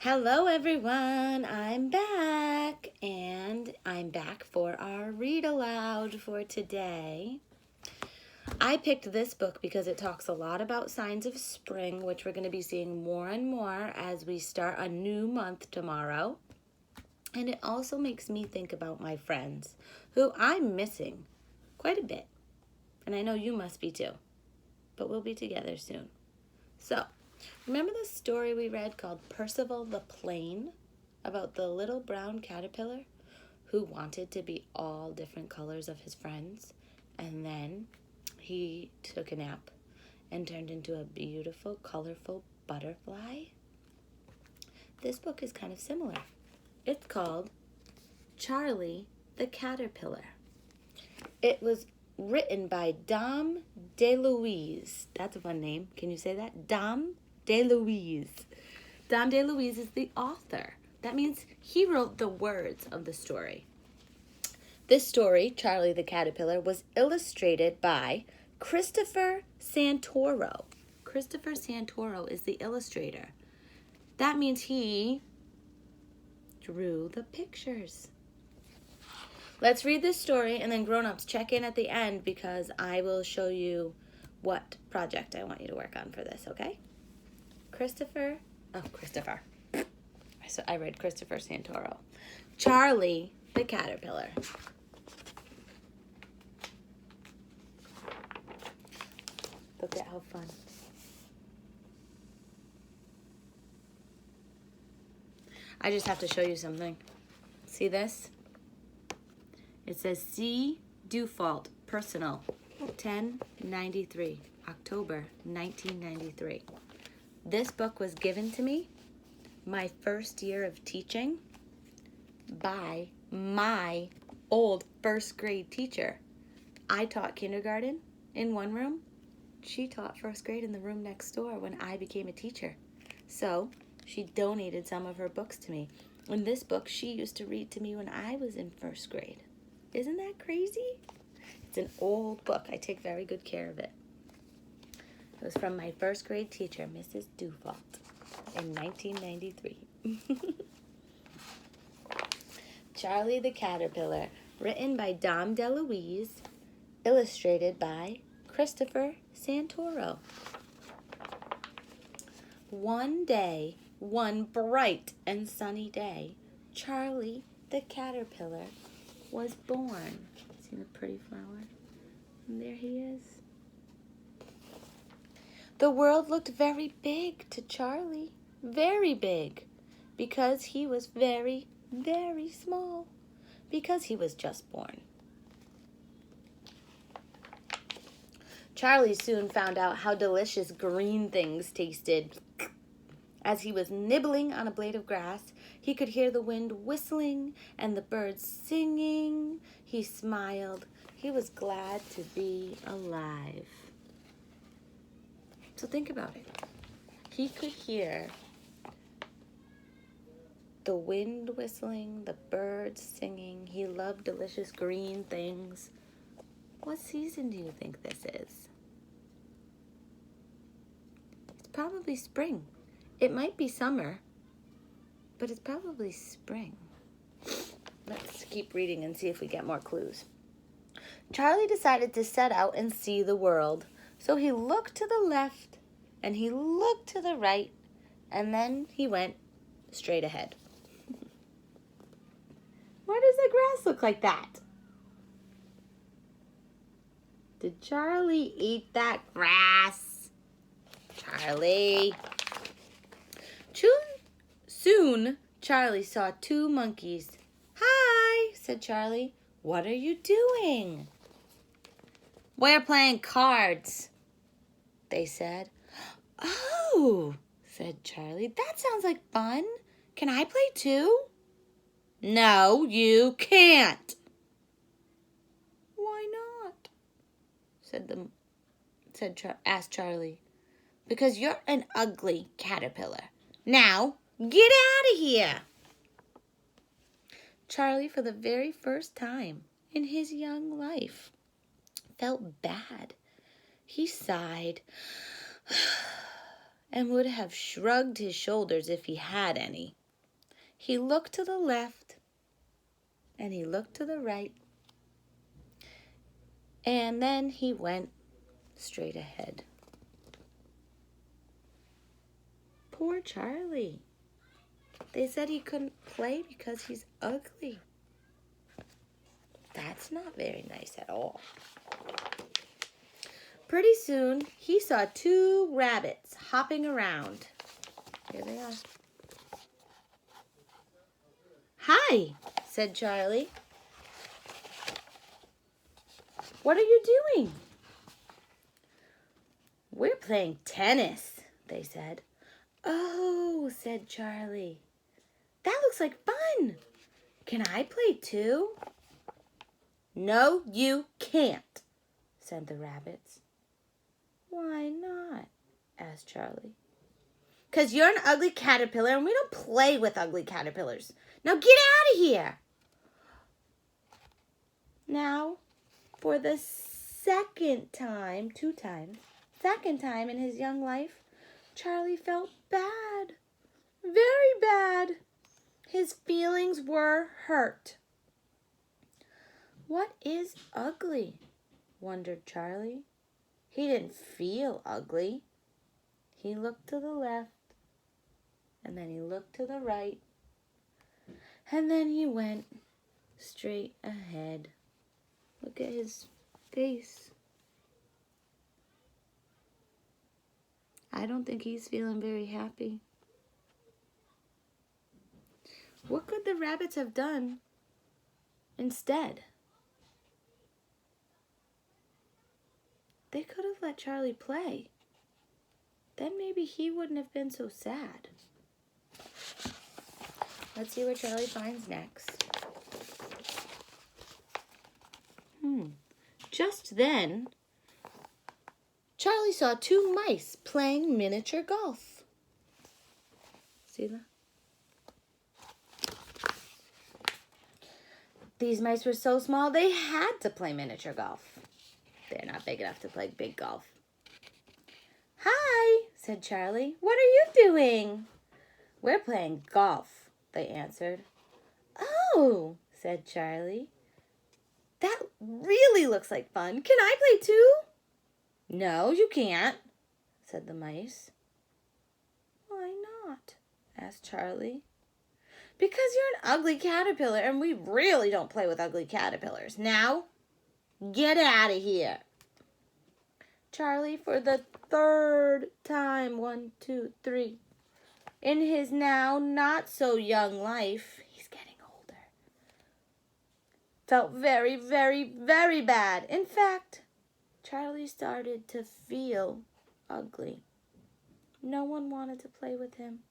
Hello everyone, I'm back, and I'm back for our Read Aloud for today. I picked this book because it talks a lot about signs of spring, which we're going to be seeing more and more as we start a new month tomorrow. And it also makes me think about my friends, who I'm missing quite a bit. And I know you must be too, but we'll be together soon. So, remember the story we read called Percival the Plane, about the little brown caterpillar who wanted to be all different colors of his friends, and then he took a nap and turned into a beautiful, colorful butterfly? This book is kind of similar. It's called Charlie the Caterpillar. It was written by Dom DeLuise. That's a fun name. Can you say that? Dom DeLuise. Dom DeLuise is the author. That means he wrote the words of the story. This story, Charlie the Caterpillar, was illustrated by Christopher Santoro. Christopher Santoro is the illustrator. That means he drew the pictures. Let's read this story, and then grown-ups, check in at the end because I will show you what project I want you to work on for this, okay? Christopher. So I read Christopher Santoro. Charlie the Caterpillar. Look at how fun. I just have to show you something. See this? It says C. Dufault, Personal, 1093, October 1993. This book was given to me my first year of teaching by my old first grade teacher. I taught kindergarten in one room. She taught first grade in the room next door when I became a teacher. So she donated some of her books to me. And this book she used to read to me when I was in first grade. Isn't that crazy? It's an old book. I take very good care of it. It was from my first grade teacher, Mrs. Dufault, in 1993. Charlie the Caterpillar, written by Dom DeLuise, illustrated by Christopher Santoro. One day, one bright and sunny day, Charlie the Caterpillar was born. See the pretty flower? And there he is. The world looked very big to Charlie. Very big. Because he was very, very small. Because he was just born. Charlie soon found out how delicious green things tasted. As he was nibbling on a blade of grass, he could hear the wind whistling and the birds singing. He smiled. He was glad to be alive. So think about it. He could hear the wind whistling, the birds singing. He loved delicious green things. What season do you think this is? It's probably spring. It might be summer, but it's probably spring. Let's keep reading and see if we get more clues. Charlie decided to set out and see the world. So he looked to the left and he looked to the right, and then he went straight ahead. Why does the grass look like that? Did Charlie eat that grass? Charlie. Soon, Charlie saw two monkeys. "Hi," said Charlie. "What are you doing?" "We're playing cards," they said. "Oh," said Charlie, "that sounds like fun. Can I play too?" "No, you can't." "Why not?" asked Charlie. "Because you're an ugly caterpillar. Now, get out of here." Charlie, for the very first time in his young life, felt bad. He sighed and would have shrugged his shoulders if he had any. He looked to the left, and he looked to the right, and then he went straight ahead. Poor Charlie. They said he couldn't play because he's ugly. That's not very nice at all. Pretty soon, he saw two rabbits hopping around. Here they are. "Hi," said Charlie. "What are you doing?" "We're playing tennis," they said. "Oh," said Charlie. "That looks like fun. Can I play too?" "No, you can't," said the rabbits. "Why not?" asked Charlie. "'Cause you're an ugly caterpillar and we don't play with ugly caterpillars. Now get out of here." Now, for the second time in his young life, Charlie felt bad, very bad. His feelings were hurt. "What is ugly?" wondered Charlie. He didn't feel ugly. He looked to the left, and then he looked to the right, and then he went straight ahead. Look at his face. I don't think he's feeling very happy. What could the rabbits have done instead? They could have let Charlie play. Then maybe he wouldn't have been so sad. Let's see what Charlie finds next. Just then, Charlie saw two mice playing miniature golf. See that? These mice were so small they had to play miniature golf. They're not big enough to play big golf. "Hi," said Charlie. "What are you doing?" "We're playing golf," they answered. "Oh," said Charlie. "That really looks like fun. Can I play too?" "No, you can't," said the mice. "Why not?" asked Charlie. "Because you're an ugly caterpillar and we really don't play with ugly caterpillars. Now, get out of here." Charlie, for the third time, 1, 2, 3, in his now not so young life, he's getting older, felt very, very, very bad. In fact, Charlie started to feel ugly. No one wanted to play with him.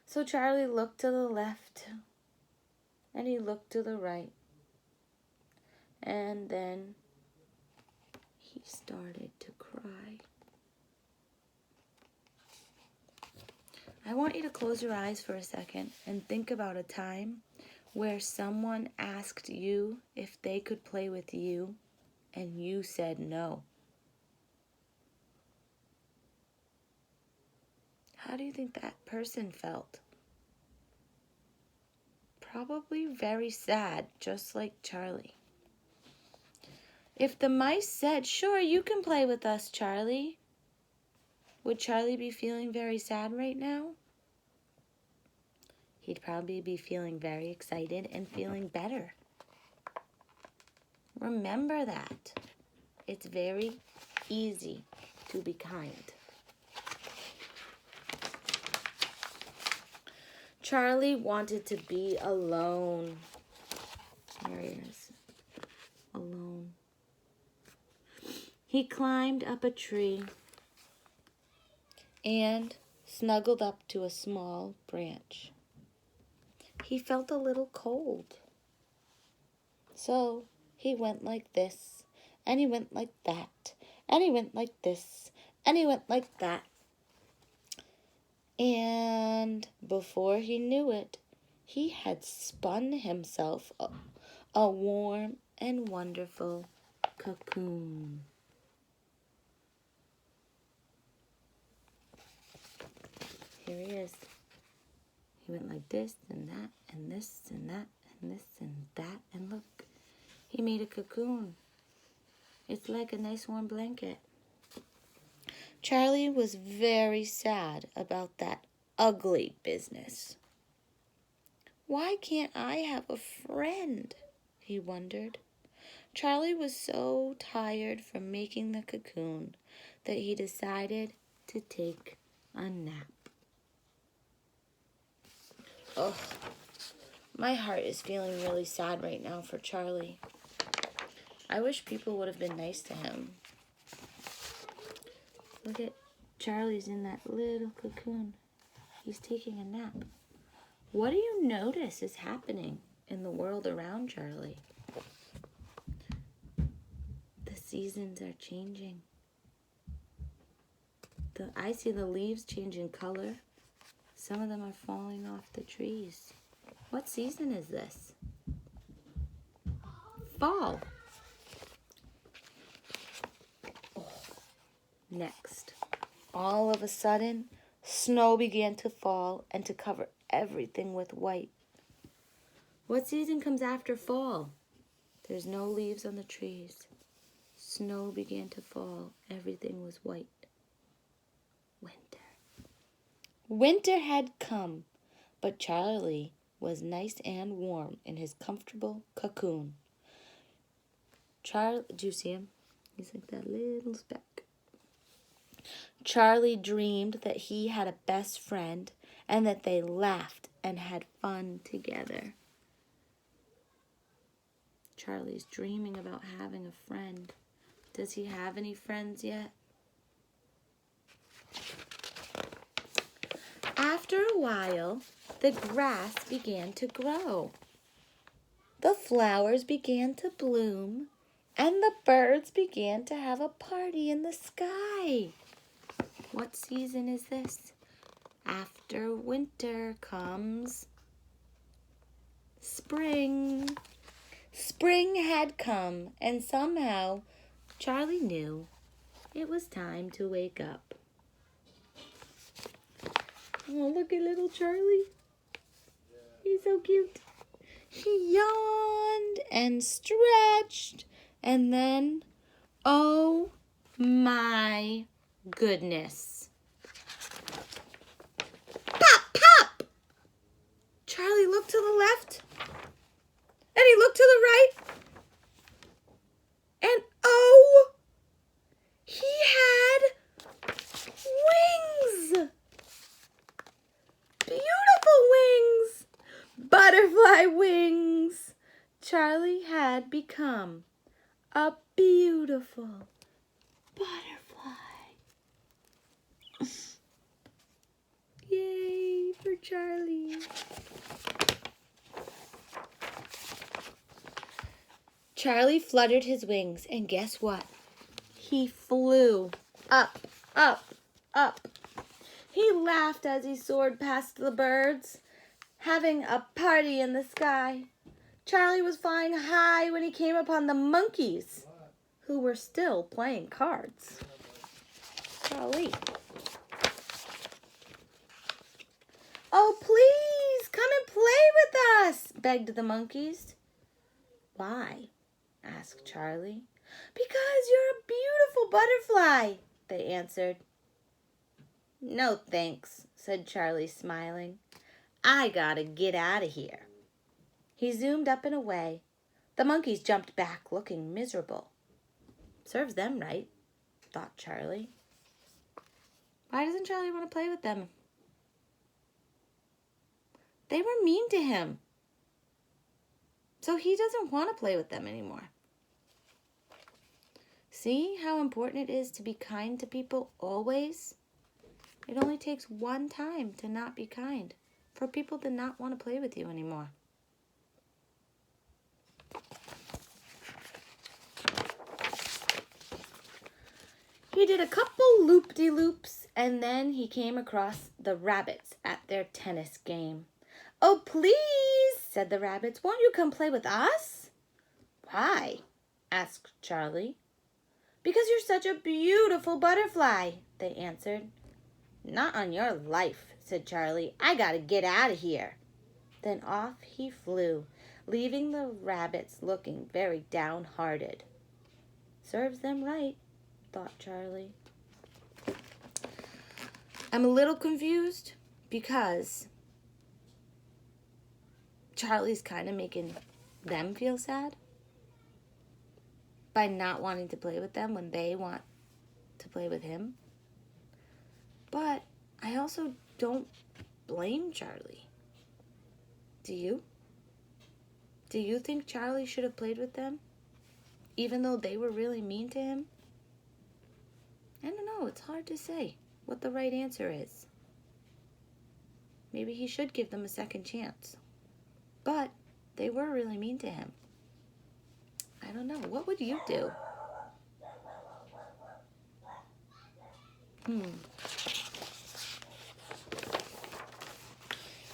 So Charlie looked to the left, and he looked to the right, and then he started to cry. I want you to close your eyes for a second and think about a time where someone asked you if they could play with you and you said no. How do you think that person felt? Probably very sad, just like Charlie. If the mice said, "Sure, you can play with us, Charlie," would Charlie be feeling very sad right now? He'd probably be feeling very excited and feeling better. Remember that. It's very easy to be kind. Charlie wanted to be alone. There he is, alone. He climbed up a tree and snuggled up to a small branch. He felt a little cold. So he went like this, and he went like that, and he went like this, and he went like that. And before he knew it, he had spun himself a warm and wonderful cocoon. Here he is. He went like this and that and this and that and this and that. And look, he made a cocoon. It's like a nice warm blanket. Charlie was very sad about that ugly business. Why can't I have a friend? He wondered. Charlie was so tired from making the cocoon that he decided to take a nap. Oh, my heart is feeling really sad right now for Charlie. I wish people would have been nice to him. Look at Charlie's in that little cocoon. He's taking a nap. What do you notice is happening in the world around Charlie? The seasons are changing. I see the leaves changing color. Some of them are falling off the trees. What season is this? Fall. Oh. Next, all of a sudden, snow began to fall and to cover everything with white. What season comes after fall? There's no leaves on the trees. Snow began to fall. Everything was white. Winter. Winter had come, but Charlie was nice and warm in his comfortable cocoon. Do you see him? He's like that little speck. Charlie dreamed that he had a best friend and that they laughed and had fun together. Charlie's dreaming about having a friend. Does he have any friends yet? After a while, the grass began to grow. The flowers began to bloom, and the birds began to have a party in the sky. What season is this? After winter comes spring. Spring had come, and somehow Charlie knew it was time to wake up. Oh, look at little Charlie. He's so cute. He yawned and stretched, and then, oh my goodness. Pop, pop! Charlie looked to the left, and he looked to the right, and oh, he had wings! Beautiful wings! Butterfly wings! Charlie had become a beautiful butterfly. Yay for Charlie. Charlie fluttered his wings, and guess what? He flew up, up, up. He laughed as he soared past the birds, having a party in the sky. Charlie was flying high when he came upon the monkeys, who were still playing cards. Golly. Oh, please, come and play with us, begged the monkeys. Why? Asked Charlie. Because you're a beautiful butterfly, they answered. No thanks, said Charlie, smiling. I gotta get out of here. He zoomed up and away. The monkeys jumped back, looking miserable. Serves them right, thought Charlie. Why doesn't Charlie want to play with them? They were mean to him. So he doesn't want to play with them anymore. See how important it is to be kind to people always? It only takes one time to not be kind for people to not want to play with you anymore. He did a couple loop-de-loops, and then he came across the rabbits at their tennis game. Oh, please, said the rabbits, won't you come play with us? Why? Asked Charlie. Because you're such a beautiful butterfly, they answered. "Not on your life," said Charlie. "I gotta get out of here." Then off he flew, leaving the rabbits looking very downhearted. "Serves them right," thought Charlie. I'm a little confused because Charlie's kind of making them feel sad by not wanting to play with them when they want to play with him. But I also don't blame Charlie. Do you? Do you think Charlie should have played with them, even though they were really mean to him? I don't know. It's hard to say what the right answer is. Maybe he should give them a second chance. But they were really mean to him. I don't know. What would you do?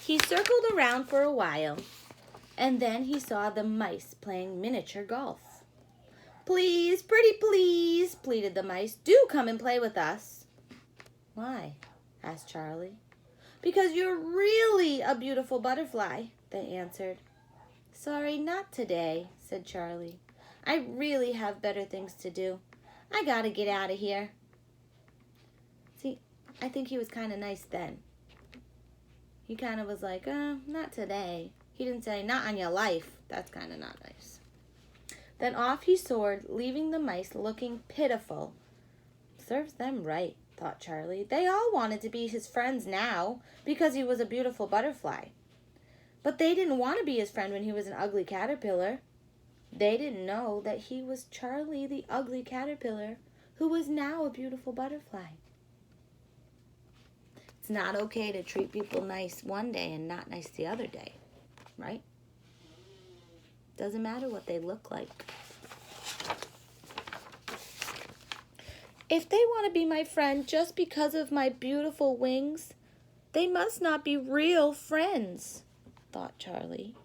He circled around for a while, and then he saw the mice playing miniature golf. "Please, pretty please," pleaded the mice, "do come and play with us." "Why?" asked Charlie. "Because you're really a beautiful butterfly," they answered. "Sorry, not today," said Charlie. "I really have better things to do. I gotta get out of here." See, I think he was kind of nice then. He kind of was like, not today. He didn't say, "Not on your life." That's kind of not nice. Then off he soared, leaving the mice looking pitiful. Serves them right, thought Charlie. They all wanted to be his friends now because he was a beautiful butterfly. But they didn't want to be his friend when he was an ugly caterpillar. They didn't know that he was Charlie the ugly caterpillar who was now a beautiful butterfly. It's not okay to treat people nice one day and not nice the other day, right? Doesn't matter what they look like. If they want to be my friend just because of my beautiful wings, they must not be real friends, thought Charlie,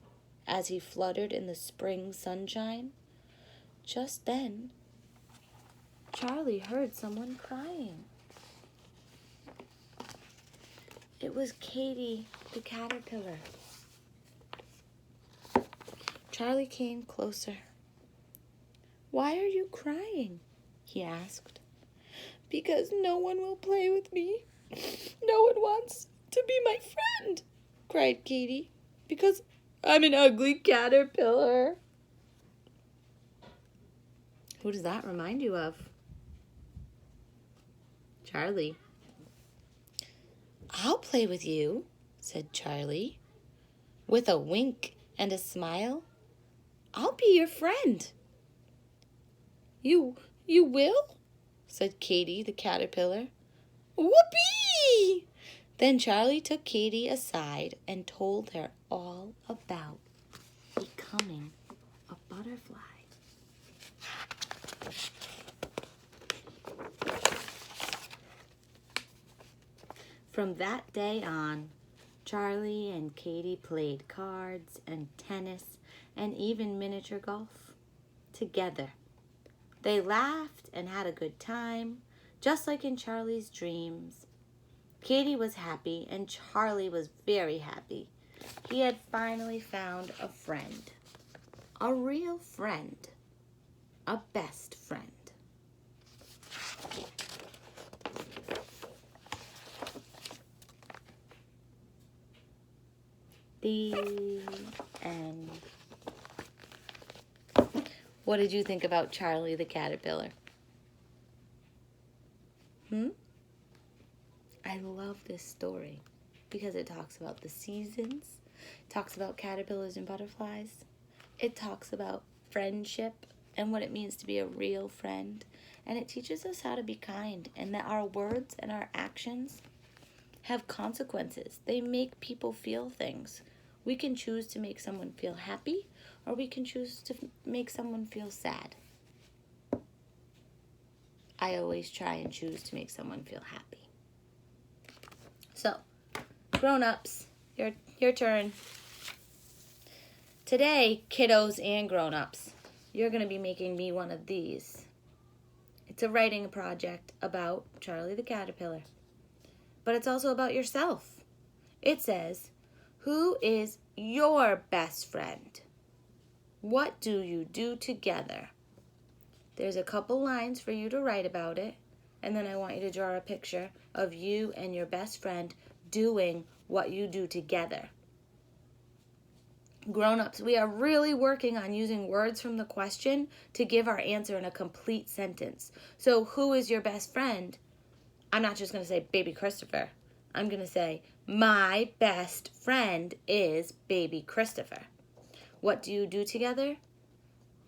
as he fluttered in the spring sunshine. Just then, Charlie heard someone crying. It was Katie the caterpillar. Charlie came closer. "Why are you crying?" he asked. "Because no one will play with me. No one wants to be my friend," cried Katie. "Because I'm an ugly caterpillar." Who does that remind you of? Charlie. "I'll play with you," said Charlie, with a wink and a smile. "I'll be your friend." You will?" said Katie the caterpillar. "Whoopee!" Then Charlie took Katie aside and told her all about becoming a butterfly. From that day on, Charlie and Katie played cards and tennis and even miniature golf together. They laughed and had a good time, just like in Charlie's dreams. Katie was happy and Charlie was very happy. He had finally found a friend. A real friend. A best friend. The end. What did you think about Charlie the caterpillar? I love this story because it talks about the seasons, it talks about caterpillars and butterflies, it talks about friendship and what it means to be a real friend, and it teaches us how to be kind and that our words and our actions have consequences. They make people feel things. We can choose to make someone feel happy, or we can choose to make someone feel sad. I always try and choose to make someone feel happy. So, grown-ups, your turn. Today, kiddos and grown-ups, you're going to be making me one of these. It's a writing project about Charlie the caterpillar. but it's also about yourself. It says, who is your best friend? What do you do together? There's a couple lines for you to write about it, and then I want you to draw a picture of you and your best friend doing what you do together. Grown-ups, we are really working on using words from the question to give our answer in a complete sentence. So, who is your best friend? I'm not just going to say baby Christopher. I'm going to say, my best friend is baby Christopher. What do you do together?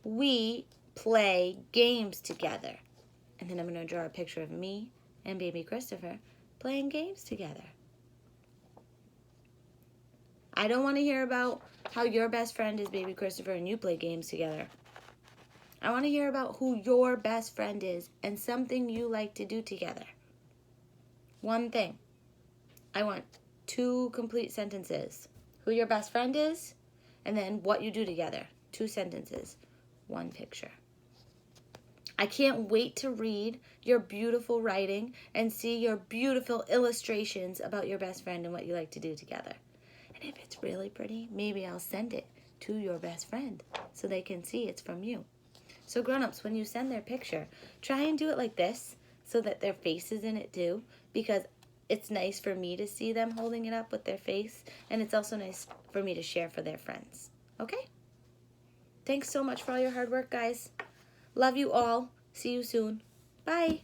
We play games together. And then I'm going to draw a picture of me and baby Christopher playing games together. I don't want to hear about how your best friend is baby Christopher and you play games together. I want to hear about who your best friend is and something you like to do together. One thing. I want 2 complete sentences. Who your best friend is, and then what you do together. 2 sentences, 1 picture. I can't wait to read your beautiful writing and see your beautiful illustrations about your best friend and what you like to do together. And if it's really pretty, maybe I'll send it to your best friend so they can see it's from you. So grown-ups, when you send their picture, try and do it like this so that their face is in it too, because it's nice for me to see them holding it up with their face, and it's also nice for me to share for their friends. Okay? Thanks so much for all your hard work, guys. Love you all. See you soon. Bye.